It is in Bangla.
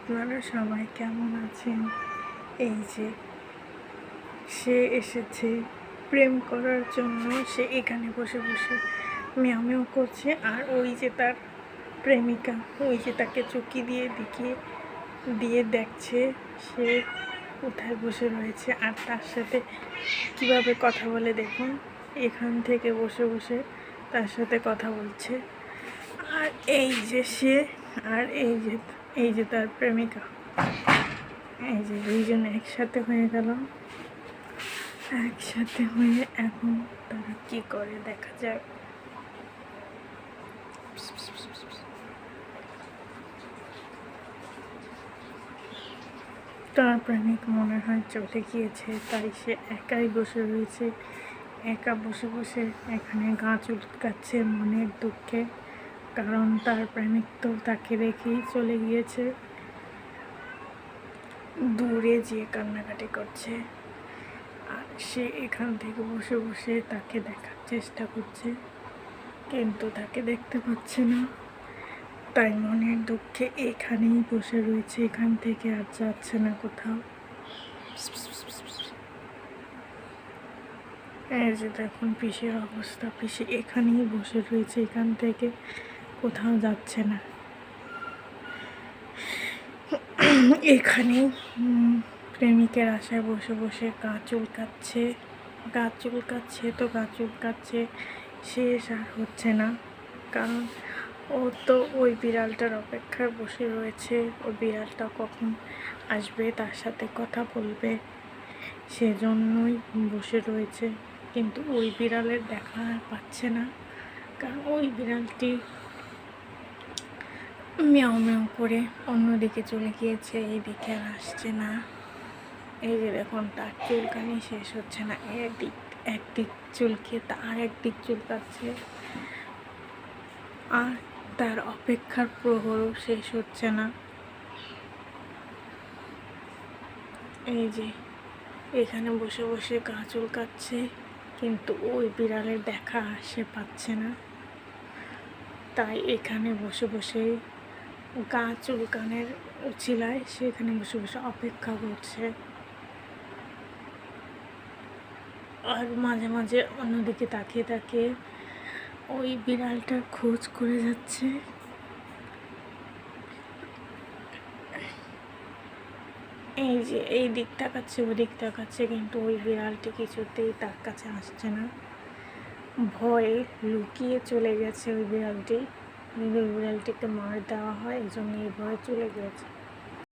আপনারা সবাই কেমন আছেন? এই যে সে এসেছে প্রেম করার জন্য। সে এখানে বসে বসে মিয়াও মিয়াও করছে, আর ওই যে তার প্রেমিকা, ওই যে তাকে চুকি দিয়ে দিয়ে দেখছে সে কোথায় বসে রয়েছে, আর তার সাথে কিভাবে কথা বলে দেখুন। এখান থেকে বসে বসে তার সাথে কথা বলছে। আর এই যে সে, আর এই যে তার প্রেমিকা, এই যে দুইজন একসাথে হয়ে গেল। একসাথে হয়ে এখন তারা কি করে দেখা যাক। তার প্রেমিক মনে হয় চলে গিয়েছে, তাই সে একাই বসে রয়েছে। একা বসে বসে এখানে গা চুলকাচ্ছে মনের দুঃখে, কারণ তার প্রেমিক তো তাকে রেখেই চলে গিয়েছে, দূরে যেয়ে কান্নাকাটি করছে। আর সে এখান থেকে বসে বসে তাকে দেখার চেষ্টা করছে, কিন্তু তাকে দেখতে পাচ্ছে না, তাই মনের দুঃখে এখানেই বসে রয়েছে, এখান থেকে আর যাচ্ছে না কোথাও। এই যে দেখুন পিসির অবস্থা, পিসি এখানেই বসে রয়েছে, এখান থেকে কোথাও যাচ্ছে না। এখানেই প্রেমিকের আশায় বসে বসে গা চুলকাচ্ছে, গা চুলকাচ্ছে, শেষ আর হচ্ছে না। কারণ ও তো ওই বিড়ালটার অপেক্ষায় বসে রয়েছে, ওই বিড়ালটা কখন আসবে, তার সাথে কথা বলবে, সেজন্যই বসে রয়েছে। কিন্তু ওই বিড়ালের দেখা আর পাচ্ছে না, কারণ ওই বিড়ালটি মিয়াও মিয়াও করে অন্যদিকে চলে গিয়েছে, এইদিকে আর আসছে না। এই যে দেখুন তার চুলকানি শেষ হচ্ছে না, একদিক চুলকে আর একদিক চুলকাচ্ছে, আর তার অপেক্ষার প্রহরও শেষ হচ্ছে না। এই যে এখানে বসে বসে গা চুলকাচ্ছে, কিন্তু ওই বিড়ালের দেখা সে পাচ্ছে না, তাই এখানে বসে বসে গা চুলকানের উছিলায় সে এখানে বসে বসে অপেক্ষা করছে, আর মাঝে মাঝে অন্যদিকে তাকিয়ে তাকিয়ে ওই বিড়ালটার খোঁজ করে যাচ্ছে। এই যে এই দিক তাকাচ্ছে, ওই দিক তাকাচ্ছে, কিন্তু ওই বিড়ালটি কিছুতেই তার কাছে আসছে না। ভয়ে লুকিয়ে চলে গেছে ওই বিড়ালটি, যদি ওই বিড়ালটিকে মার দেওয়া হয়, এই জন্য এই ভয়ে চলে গিয়েছে।